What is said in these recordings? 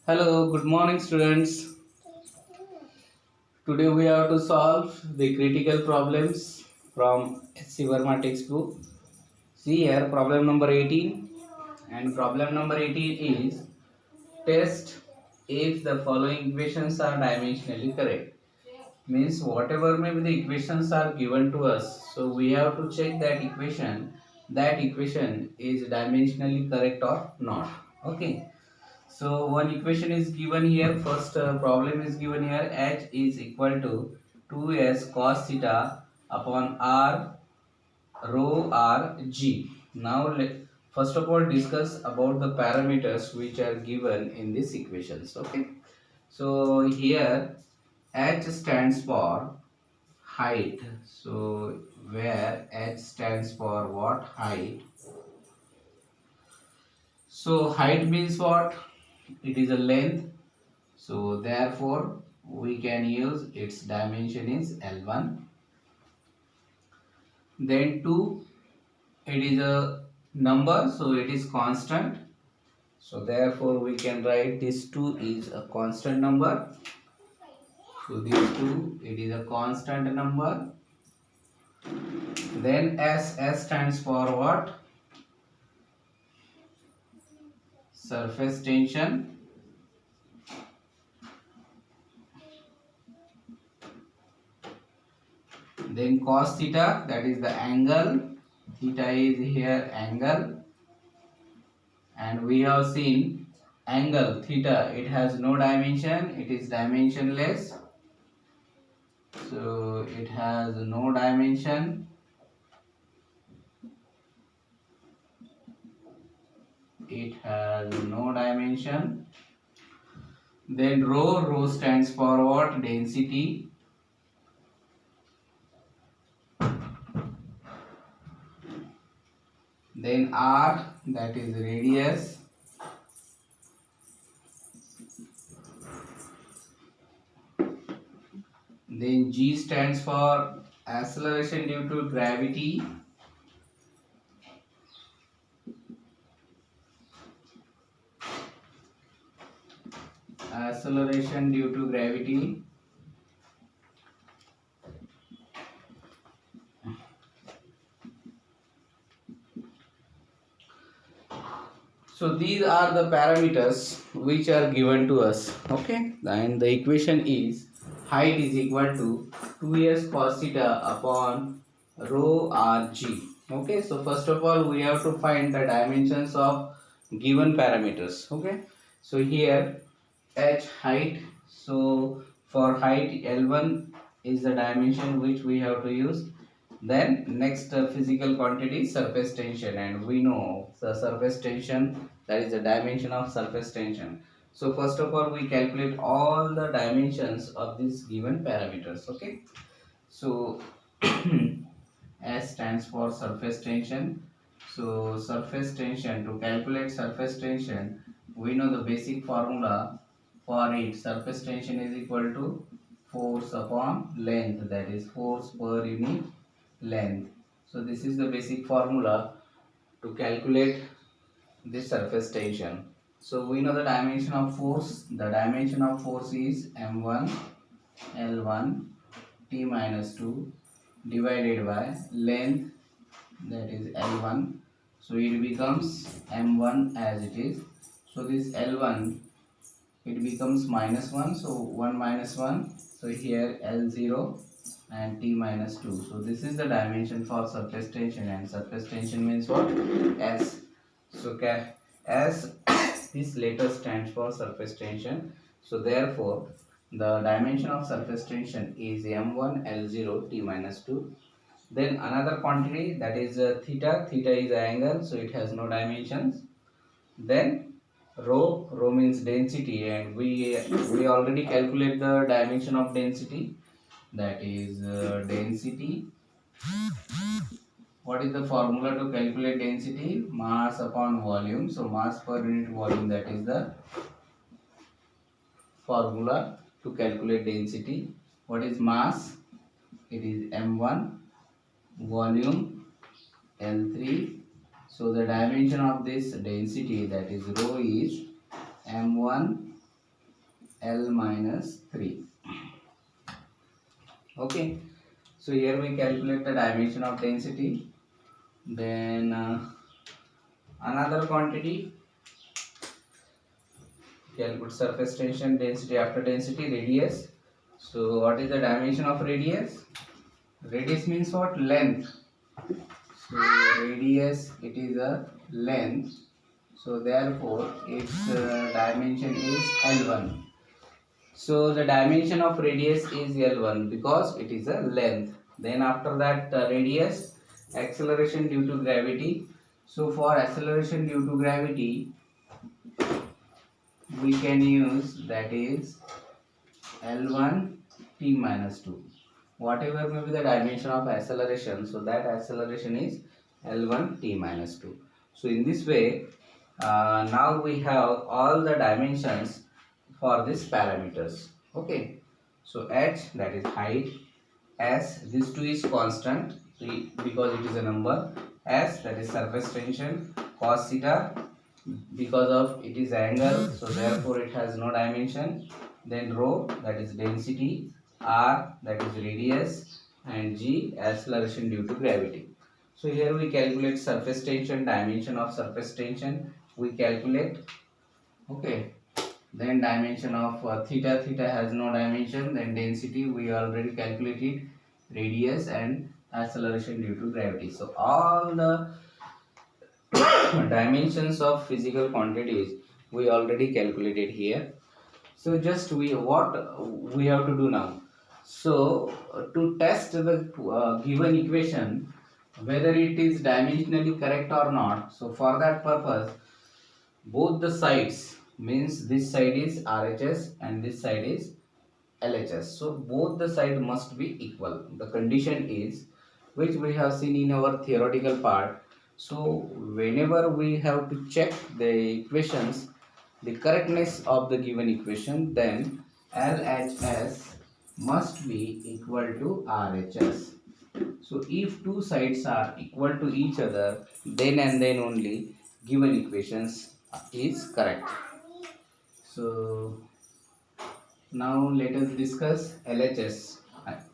Hello, good morning, students. Today we have to solve the critical problems from SC Verma textbook. See here, problem number 18, and problem number 18 is test if the following equations are dimensionally correct. Means whatever maybe the equations are given to us, so we have to check that equation is dimensionally correct or not. Okay. So one equation is given here. First problem is given here. H is equal to 2s cos theta upon r rho r g. Now first of all discuss about the parameters which are given in this equations. Okay. So here H stands for height. So where H stands for what? Height. So height means what? It is a length. So therefore we can use its dimension is L1. Then 2, it is a number, so it is constant. So therefore we can write this 2 is a constant number. So this 2, it is a constant number. Then S stands for what? Surface tension. Then cos theta, that is the angle. Theta is here angle. And we have seen angle theta, it has no dimension, it is dimensionless. So it has no dimension. It has no dimension. Then rho stands for what? Density. Then r, that is radius. Then g stands for acceleration due to gravity. Acceleration due to gravity. So these are the parameters which are given to us. Okay, and the equation is height is equal to 2s cos theta upon rho rg. Okay, so first of all we have to find the dimensions of given parameters. Okay, so here h height. So for height L1 is the dimension which we have to use. Then next physical quantity is surface tension, and we know the surface tension, that is the dimension of surface tension. So first of all we calculate all the dimensions of these given parameters. Okay. So S stands for surface tension. So surface tension, to calculate surface tension, we know the basic formula for it. Surface tension is equal to force upon length, that is force per unit length. So this is the basic formula to calculate this surface tension. So we know the dimension of force. The dimension of force is m1 L1 T minus 2 divided by length, that is L1. So it becomes m1 as it is. So this L1, it becomes minus 1. So 1 minus 1. So here L0 and T minus 2. So this is the dimension for surface tension, and surface tension means what? S. So S this letter stands for surface tension. So therefore the dimension of surface tension is m1 L0 T minus 2. Then another quantity, that is theta. Theta is angle, so it has no dimensions. Then rho means density, and we already calculate the dimension of density, that is density. What is the formula to calculate density? Mass upon volume. So mass per unit volume, that is the formula to calculate density. What is mass? It is m1, volume L3. So the dimension of this density, that is rho, is m1 L minus 3. Okay, so here we calculate the dimension of density. Then another quantity, calculate surface tension, density after density, radius. So what is the dimension of radius? Radius means what? Length. So radius, it is a length. So therefore its dimension is L1. So the dimension of radius is L1 because it is a length. Then after that radius, acceleration due to gravity. So for acceleration due to gravity, we can use, that is L1 t minus 2. Whatever may be the dimension of acceleration, so that acceleration is L1 t minus 2. So in this way, now we have all the dimensions for these parameters. Okay, so h, that is height, s, this 2 is constant because it is a number, s, that is surface tension, cos theta, because of it is angle, so therefore it has no dimension. Then rho, that is density, r, that is radius, and g, acceleration due to gravity. So here we calculate surface tension, dimension of surface tension we calculate. Okay, then dimension of theta, theta has no dimension. Then density we already calculated, radius, and acceleration due to gravity. So all the dimensions of physical quantities we already calculated here. So just what we have to do now. So to test the given equation whether it is dimensionally correct or not, so for that purpose both the sides, means this side is RHS and this side is LHS, so both the side must be equal. The condition is, which we have seen in our theoretical part. So whenever we have to check the equations, the correctness of the given equation, then LHS must be equal to RHS. So if two sides are equal to each other, then and then only given equations is correct. So now let us discuss LHS.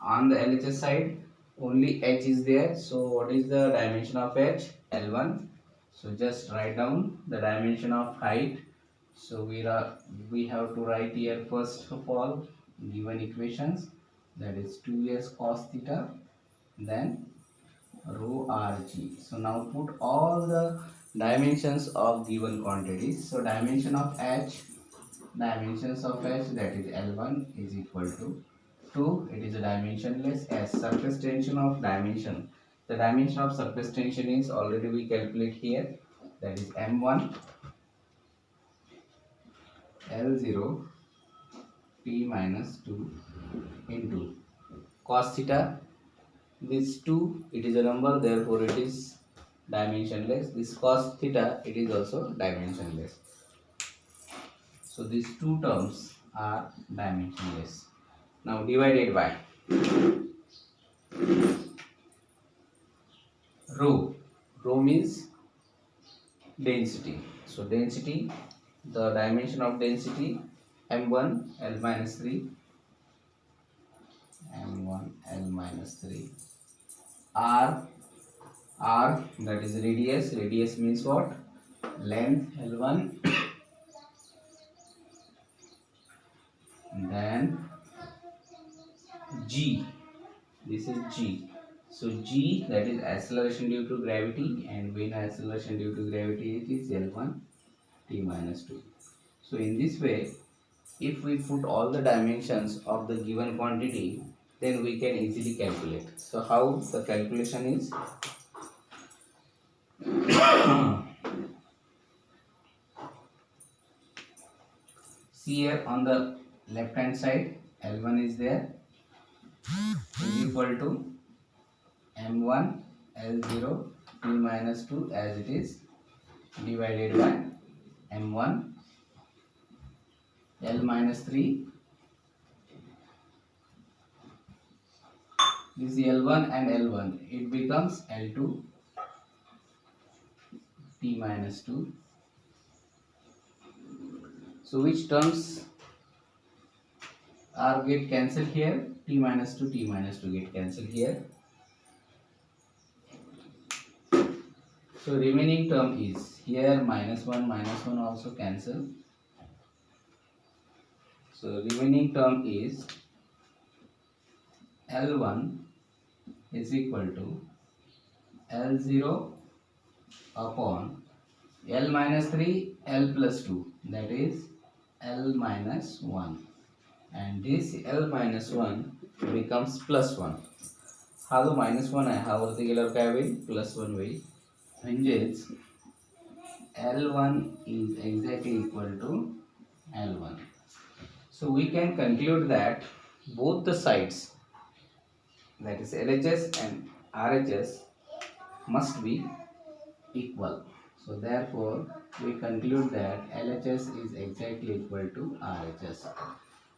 On the LHS side, only H is there. So what is the dimension of H? L1. So just write down the dimension of height. So we have to write here first of all given equations, that is 2s cos theta, then rho rg. So now put all the dimensions of given quantities. So dimension of H, dimensions of H, that is L1 is equal to 2, it is a dimensionless. S, surface tension of dimension, the dimension of surface tension is already we calculate here, that is m1 L0 t minus 2 into cos theta, this 2 it is a number, therefore it is dimensionless. This cos theta, it is also dimensionless. So these two terms are dimensionless. Now divided by rho. Rho means density. So density, the dimension of density m1 L minus 3, m1 L minus 3, r, that is radius. Radius means what? Length L1. Then g, this is g. So g, that is acceleration due to gravity, and when acceleration due to gravity it is L1 t minus 2. So in this way, if we put all the dimensions of the given quantity, then we can easily calculate. So how the calculation is? See here on the left hand side, L1 is there, is equal to m1 L0 t minus 2 as it is, divided by m1 L minus 3, this is L1 and L1, it becomes L2 t minus 2 So which terms are get cancelled here? T minus 2, T minus 2 get cancelled here. So remaining term is here minus 1 also cancel. So remaining term is L1 is equal to L0 upon L minus 3 L plus 2, that is L minus 1, and this L minus 1 becomes plus 1. हा जो minus 1 आहे हा वरती गेल्यावर काय होईल? Plus 1 होईल. म्हणजेच L1 is exactly equal to L1. So we can conclude that both the sides, that is LHS and RHS, must be equal. So therefore we conclude that LHS is exactly equal to RHS.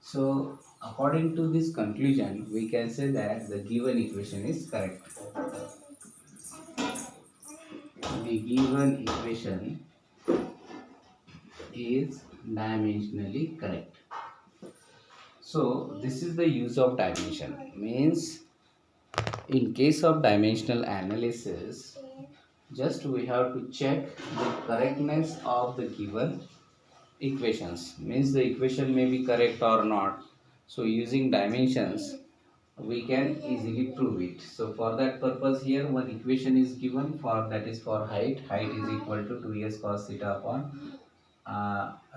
So according to this conclusion we can say that the given equation is correct. The given equation is dimensionally correct. So this is the use of dimension. Means in case of dimensional analysis, just we have to check the correctness of the given equations. Means the equation may be correct or not. So using dimensions we can easily prove it. So for that purpose here one equation is given, for that is for height. Height is equal to 2s cos theta upon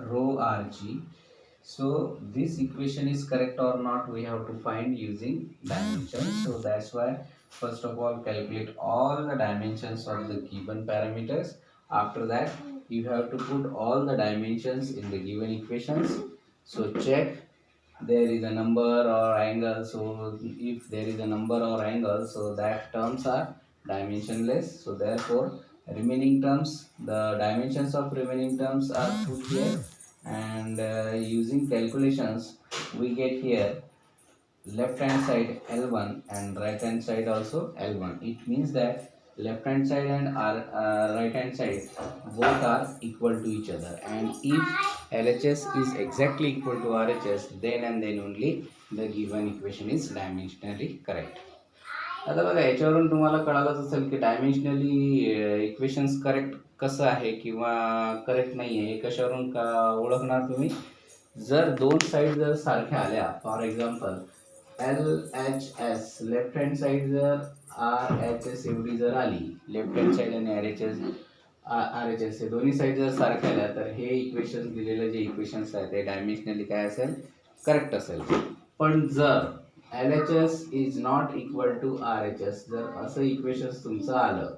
rho rg. So this equation is correct or not we have to find using dimensions. So that's why first of all calculate all the dimensions of the given parameters. After that you have to put all the dimensions in the given equations. So check there is a number or angle. So if there is a number or angle, so that terms are dimensionless. So therefore remaining terms, the dimensions of remaining terms are put here, and using calculations we get here left hand side L1 and right hand side also L1. It means that left hand side and right hand side both are equal to each other, and if LHS is exactly equal to RHS, then and then only the given equation is dimensionally correct. आता बघा याच्यावरून तुम्हाला कळालंच असेल की डायमेन्शनली equations correct कसं आहे किंवा correct नाही आहे हे कशावरून ओळखणार तुम्ही. जर दोन साईड जर सारख्या आल्या, for example LHS left hand side जर RHS एवढी जर आली, लेफ्ट हँड साईड आणि RHS हे दोन्ही साईड जर सारख्या आल्या तर हे इक्वेशन दिलेले जे इक्वेशन्स आहेत ते डायमेन्शनली काय असेल? करेक्ट असेल. पण जर LHS is not equal to RHS जर असं इक्वेशन्स तुमचं आलं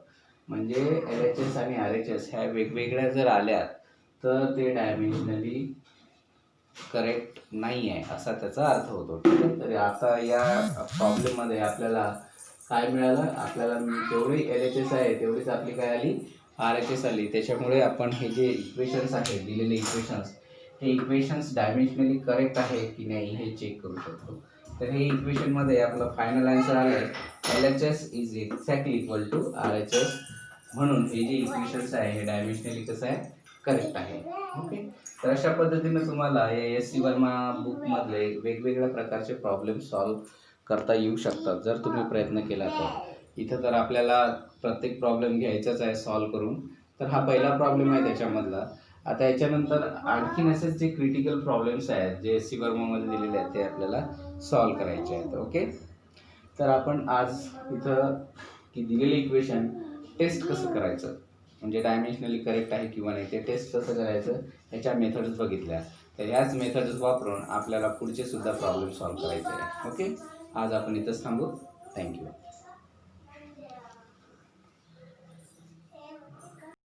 म्हणजे LHS आणि RHS ह्या वेगवेगळ्या जर आल्या तर ते डायमेन्शनली करेक्ट नाही आहे असा त्याचा अर्थ होतो. ठीक आहे. तर आता या प्रॉब्लेममध्ये आपल्याला काय मिळालं? आपल्याला जेवढी LHS आहे तेवढीच आपली काय आली? RHS आली. त्याच्यामुळे आपण हे जे इक्वेशन्स आहेत दिलेले इक्वेशन्स, हे इक्वेशन्स डायमेन्शनली करेक्ट आहे की नाही हे चेक करू शकतो. तर हे इक्वेशनमध्ये आपला फायनल आन्सर आला आहे LHS is exactly equal to RHS. म्हणून हे जे इक्वेशन्स आहे हे डायमेन्शनली कसं आहे? करेक्ट आहे. ओके. तर अशा पद्धतीने तुम्हाला या SC वर्मा बुकमधले वेगवेगळ्या प्रकारचे प्रॉब्लेम सॉल्व करता येऊ शकतात जर तुम्ही प्रयत्न केला तर. इथं तर आपल्याला प्रत्येक प्रॉब्लेम घ्यायचाच आहे सॉल्व करून. तर हा पहिला प्रॉब्लेम आहे त्याच्यामधला. आता याच्यानंतर आणखीन असेच जे क्रिटिकल प्रॉब्लेम्स आहेत जे SC वर्मामध्ये दिलेले आहेत ते आपल्याला सॉल्व करायचे आहेत. ओके. तर आपण आज इथं की दिलेले इक्वेशन टेस्ट कसं करायचं म्हणजे डायमेन्शनली करेक्ट आहे किंवा नाही ते टेस्ट कसं करायचं ह्याच्या मेथड्स बघितल्या. तर ह्याच मेथड्स वापरून आपल्याला पुढचे सुद्धा प्रॉब्लेम सॉल्व करायचे आहे. ओके. आज आपण इथंच थांबू. थँक्यू.